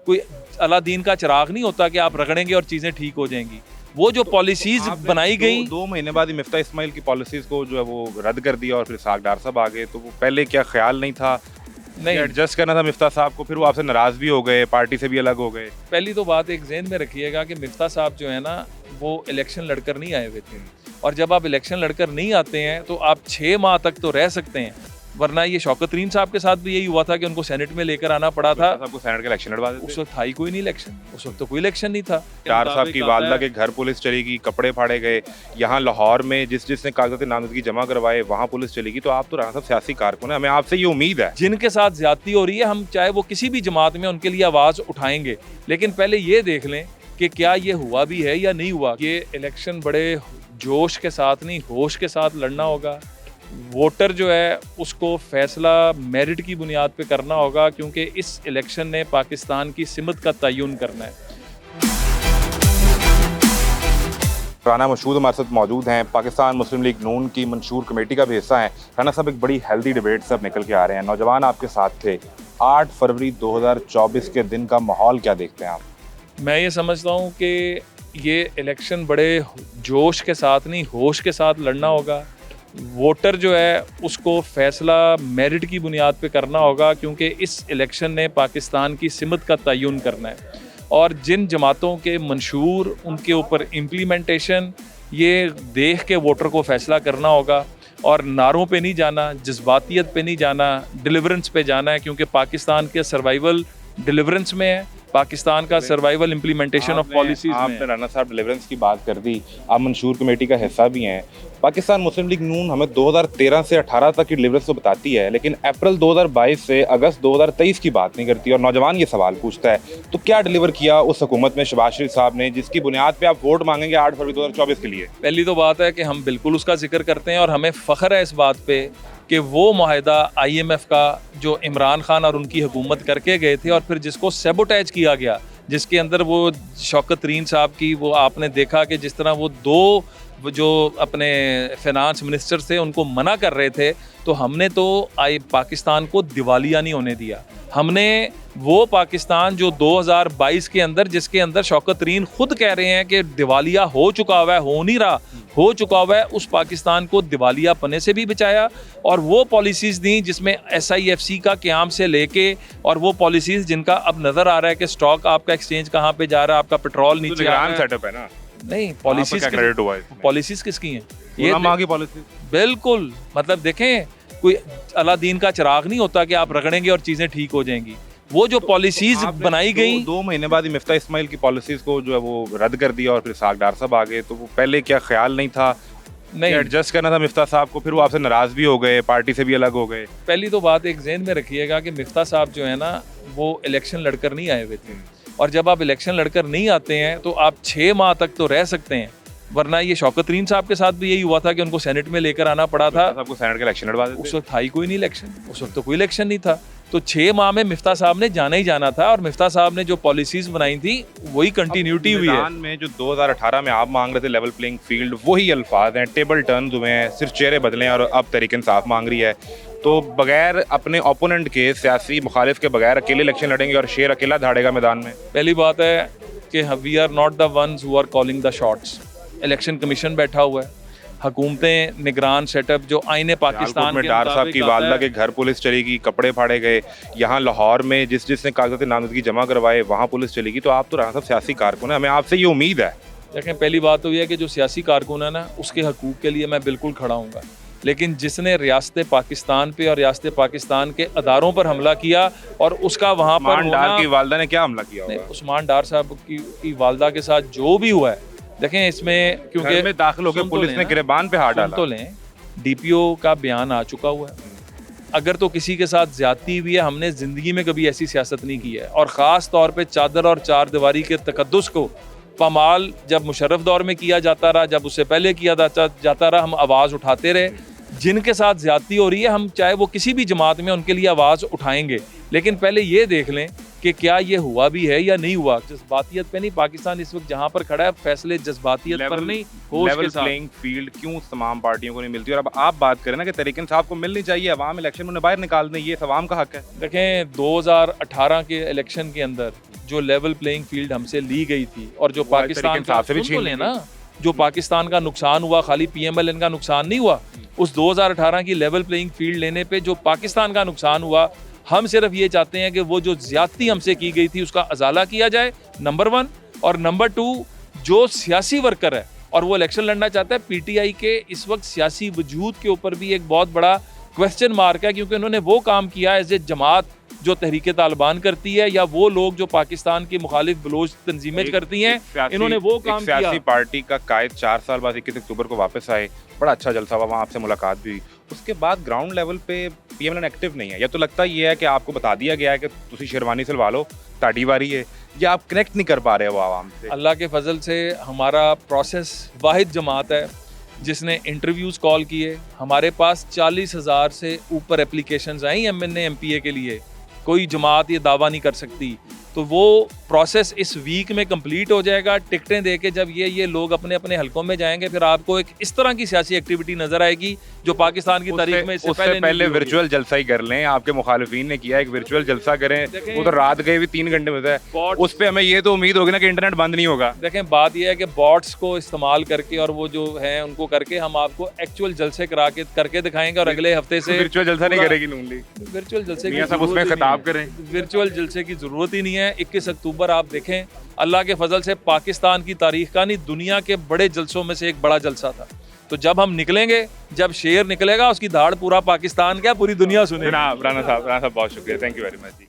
कोई अलादीन का चिराग नहीं होता कि आप रगड़ेंगे और चीज़ें ठीक हो जाएंगी। वो जो पॉलिसीज बनाई गई, 2 महीने बाद ही मिफ्ता इस्माइल की पॉलिसीज को जो है वो रद्द कर दिया और फिर साग डार साहब आ गए, तो वो पहले क्या ख्याल नहीं था, नहीं एडजस्ट करना था मिफ्ता साहब को, फिर वो आपसे नाराज भी हो गए, पार्टी से भी अलग हो गए। पहली तो बात एक ज़हन में रखिएगा कि मिफ्ता साहब जो है ना वो इलेक्शन लड़कर नहीं आए हुए थे, और जब आप इलेक्शन लड़कर नहीं आते हैं तो आप 6 माह तक तो रह सकते हैं, वरना ये शौकत तरीन साहब के साथ भी यही हुआ था कि उनको सेनेट में लेकर आना पड़ा था। आपको सेनेट का इलेक्शन लड़वा देते। उस वक्त था ही कोई नहीं इलेक्शन, उस वक्त तो कोई इलेक्शन नहीं था। डार साहब की वालदा के घर पुलिस चली गई, कपड़े फाड़े गए, यहाँ लाहौर में जिसने कागजात नामजदगी जमा करवाए वहाँ पुलिस चली गई, तो आप तो राणा साहब सियासी कारकुन है, हमें आपसे ये उम्मीद है। जिनके साथ ज्यादती हो रही है, हम चाहे वो किसी भी जमात में, उनके लिए आवाज़ उठाएंगे, लेकिन पहले ये देख लें कि क्या ये हुआ भी है या नहीं हुआ। ये इलेक्शन बड़े जोश के साथ नहीं, होश के साथ लड़ना होगा। वोटर जो है उसको फैसला मेरिट की बुनियाद पे करना होगा, क्योंकि इस इलेक्शन ने पाकिस्तान की सिमत का तयन करना है। राना मशहूद हमारे साथ मौजूद हैं, पाकिस्तान मुस्लिम लीग नून की मंशूर कमेटी का भी हिस्सा हैं। राना साहब, एक बड़ी हेल्दी डिबेट से अब निकल के आ रहे हैं, नौजवान आपके साथ थे। 8 फरवरी 2024 के दिन का माहौल क्या देखते हैं आप? मैं ये समझता हूँ कि ये इलेक्शन बड़े जोश के साथ नहीं, होश के साथ लड़ना होगा। वोटर जो है उसको फैसला मेरिट की बुनियाद पे करना होगा, क्योंकि इस इलेक्शन ने पाकिस्तान की सिमत का तयन करना है। और जिन जमातों के मंशूर, उनके ऊपर इम्प्लीमेंटेशन, ये देख के वोटर को फैसला करना होगा। और नारों पे नहीं जाना, जज्बातियत पे नहीं जाना, डिलीवरेंस पे जाना है, क्योंकि पाकिस्तान के सर्वाइवल डिलीवरेंस में है, पाकिस्तान का सर्वाइवल इम्प्लीमेंटेशन ऑफ पॉलिसीज में। आपने राना साहब डिलीवरेंस की बात कर दी, आप मंशूर कमेटी का हिस्सा भी हैं। पाकिस्तान मुस्लिम लीग नून हमें 2013 से 18 तक की डिलीवरेंस तो बताती है, लेकिन अप्रैल 2022 से अगस्त 2023 की बात नहीं करती। और नौजवान ये सवाल पूछता है, तो क्या डिलीवर किया उस हुकूमत में शहबाज शरीफ साहब ने, जिसकी बुनियाद पे आप वोट मांगेंगे 8 फरवरी 2024 के लिए? पहली तो बात है कि हम बिल्कुल उसका जिक्र करते हैं, और हमें फ़ख्र है इस बात पे कि वो माहिदा IMF का जो इमरान खान और उनकी हुकूमत करके गए थे, और फिर जिसको सैबोटेज किया गया, जिसके अंदर वो शौकत तरीन साहब की, वो आपने देखा कि जिस तरह वो 2 जो अपने फिनांस मिनिस्टर थे उनको मना कर रहे थे, तो हमने तो पाकिस्तान को दिवालिया नहीं होने दिया। हमने वो पाकिस्तान जो 2022 के अंदर, जिसके अंदर शौकत तरीन खुद कह रहे हैं कि दिवालिया हो चुका हुआ है, हो नहीं रहा, हो चुका हुआ है, उस पाकिस्तान को दिवालिया पने से भी बचाया। और वो पॉलिसीज़ दी जिसमें SIFC का क़याम से लेके, और वो पॉलिसीज़ जिनका अब नज़र आ रहा है कि स्टॉक आपका एक्सचेंज कहाँ पे जा रहा है, आपका पेट्रोल नीचे आ रहा है। सेटअप है ना? नहीं, पॉलिसीज़ किसकी हैं? ये पॉलिसी बिल्कुल, मतलब देखें, कोई अलादीन का चिराग नहीं होता कि आप रगड़ेंगे और चीज़ें ठीक हो जाएंगी। वो जो पॉलिसीज बनाई गई, 2 महीने बाद ही मिफ्ता इस्माइल की पॉलिसीज को जो है वो रद्द कर दिया और फिर साग डार साहब आ गए, तो वो पहले क्या ख्याल नहीं था, नहीं एडजस्ट करना था मिफ्ता साहब को, फिर वो आपसे नाराज भी हो गए, पार्टी से भी अलग हो गए। पहली तो बात एक ज़हन में रखिएगा कि मिफ्ता साहब जो है ना वो इलेक्शन लड़कर नहीं आए हुए थे, और जब आप इलेक्शन लड़कर नहीं आते हैं तो आप 6 माह तक तो रह सकते हैं, वरना ये शौकत तरीन साहब के साथ भी यही हुआ था कि उनको सेनेट में लेकर आना पड़ा था। आपको सेनेट का इलेक्शन लड़वा देते। उस वक्त था ही कोई नहीं इलेक्शन, उस वक्त तो कोई इलेक्शन नहीं था, तो 6 माह में मिफ्ता साहब ने जाना ही जाना था, और मिफ्ता साहब ने जो पॉलिसीज बनाई थी वही कंटिन्यूटी हुई है। में जो 2018 में आप मांग रहे थे लेवल प्लेइंग फील्ड, वही अल्फाज हैं, टेबल टर्न हुए हैं, सिर्फ चेहरे बदले हैं, और अब तहरीक इंसाफ मांग रही है। तो बगैर अपने ओपोनेंट के, सियासी मुखालिफ के बगैर अकेले इलेक्शन लड़ेंगे और शेर अकेला धाड़ेगा मैदान में? पहली बात है कि we are not the ones who are calling the shots. Election commission बैठा हुआ है, हुकूमतें, निगरान सेटअप जो आईने पाकिस्तान में डार साहब की वालदा के घर पुलिस चली गई, कपड़े फाड़े गए, यहाँ लाहौर में जिसने कागजात नामजदगी जमा करवाए वहाँ पुलिस चली गई, तो आप तो राना साहब सियासी कारकुन है, हमें आपसे ये उम्मीद है। देखें, पहली बात तो यह है कि जो सियासी कारकुन है ना, उसके हकूक़ के लिए मैं बिल्कुल खड़ा हूँगा, लेकिन जिसने रियासत पाकिस्तान पे और रियासत पाकिस्तान के अदारों पर हमला किया, और उसका वहाँ पर डार की वालदा ने क्या हमला किया? उस्मान डार साहब की वालदा के साथ जो भी हुआ है, देखें इसमें, क्योंकि में दाखिल होकर पुलिस ने गिरबान पे हाथ डाला, तो लें, DPO का बयान आ चुका हुआ है। अगर तो किसी के साथ ज्यादती हुई है, हमने ज़िंदगी में कभी ऐसी सियासत नहीं की है, और ख़ास तौर पे चादर और चार दीवारी के तकद्दुस को पामाल जब मुशर्रफ दौर में किया जाता रहा, जब उससे पहले किया जाता रहा, हम आवाज़ उठाते रहे। जिनके साथ ज्यादती हो रही है, हम चाहे वो किसी भी जमात में, उनके लिए आवाज़ उठाएंगे, लेकिन पहले ये देख लें कि क्या ये हुआ भी है या नहीं हुआ। जज्बातियत पे नहीं, पाकिस्तान इस वक्त जहाँ पर खड़ा है फैसले जज्बातियत पर नहीं, होश लेवल के साथ। प्लेइंग फील्ड क्यों तमाम पार्टियों को नहीं मिलती? और अब आप बात करें ना कि तरीके इंसाफ को मिलनी चाहिए, अवाम इलेक्शन में उन्हें बाहर निकाल दें, ये अवाम का हक है। देखें 2018 के इलेक्शन के अंदर जो लेवल प्लेइंग फील्ड हमसे ली गई थी और जो वो आज पाकिस्तान तरीके का इंसाफ से भी सुन तो छीन ली लेना, जो पाकिस्तान का नुकसान हुआ खाली PMLN का नुकसान नहीं हुआ, उस 2018 की लेवल प्लेइंग फील्ड लेने पे जो पाकिस्तान का नुकसान हुआ, हम सिर्फ ये चाहते हैं कि वो जो ज्यादती हमसे की गई थी उसका अजाला किया जाए, नंबर 1। और नंबर 2, जो सियासी वर्कर है और वो इलेक्शन लड़ना चाहता है, PTI के इस वक्त सियासी वजूद के ऊपर भी एक बहुत बड़ा क्वेश्चन मार्क है, क्योंकि उन्होंने वो काम किया एज ए जमात जो तहरीक तालिबान करती है, या वो लोग जो पाकिस्तान की मुखालिफ बलोच तंजीमें करती हैं, इन्होंने वो काम किया। सियासी पार्टी का कायद 4 साल बाद 21 अक्टूबर को वापस आए, बड़ा अच्छा जलसा हुआ, वहाँ आपसे मुलाकात भी हुई। उसके बाद ग्राउंड लेवल पे PMLN एक्टिव नहीं है, या तो लगता ये है कि आपको बता दिया गया है कि तुसी शेरवानी सिलवा लो, ताड़ी वारी है, या आप कनेक्ट नहीं कर पा रहे हो आवाम से? अल्लाह के फजल से हमारा प्रोसेस वाहिद जमात है जिसने इंटरव्यूज़ कॉल किए। हमारे पास 40,000 से ऊपर एप्लीकेशंस आई MNA MPA के लिए। कोई जमात ये दावा नहीं कर सकती। तो वो प्रोसेस इस वीक में कंप्लीट हो जाएगा। टिकटें दे के जब ये लोग अपने अपने हलकों में जाएंगे, फिर आपको एक इस तरह की सियासी एक्टिविटी नजर आएगी जो पाकिस्तान की तारीख में इससे उससे पहले नहीं हुई। वर्चुअल जलसा ही कर लें। आपके मुखालिफिन ने किया एक वर्चुअल जलसा करें, उधर रात गए भी 3 घंटे में है, उस पर हमें ये तो उम्मीद होगी ना कि इंटरनेट बंद नहीं होगा। देखें बात यह है कि बॉट्स को इस्तेमाल करके और वो जो हैं उनको करके हम आपको एक्चुअल जलसे करके दिखाएंगे। और अगले हफ्ते से वर्चुअल जलसा नहीं करेगी नून लीग। वर्चुअल जलसे मियां साहब उसमें खिताब करें। वर्चुअल जलसे की जरूरत ही नहीं है। 21 अक्टूबर आप देखें, अल्लाह के फजल से पाकिस्तान की तारीख का नहीं, दुनिया के बड़े जलसों में से एक बड़ा जलसा था। तो जब हम निकलेंगे, जब शेर निकलेगा, उसकी धाड़ पूरा पाकिस्तान क्या पूरी दुनिया सुनेगी। राना साहब बहुत शुक्रिया, thank you very much ji.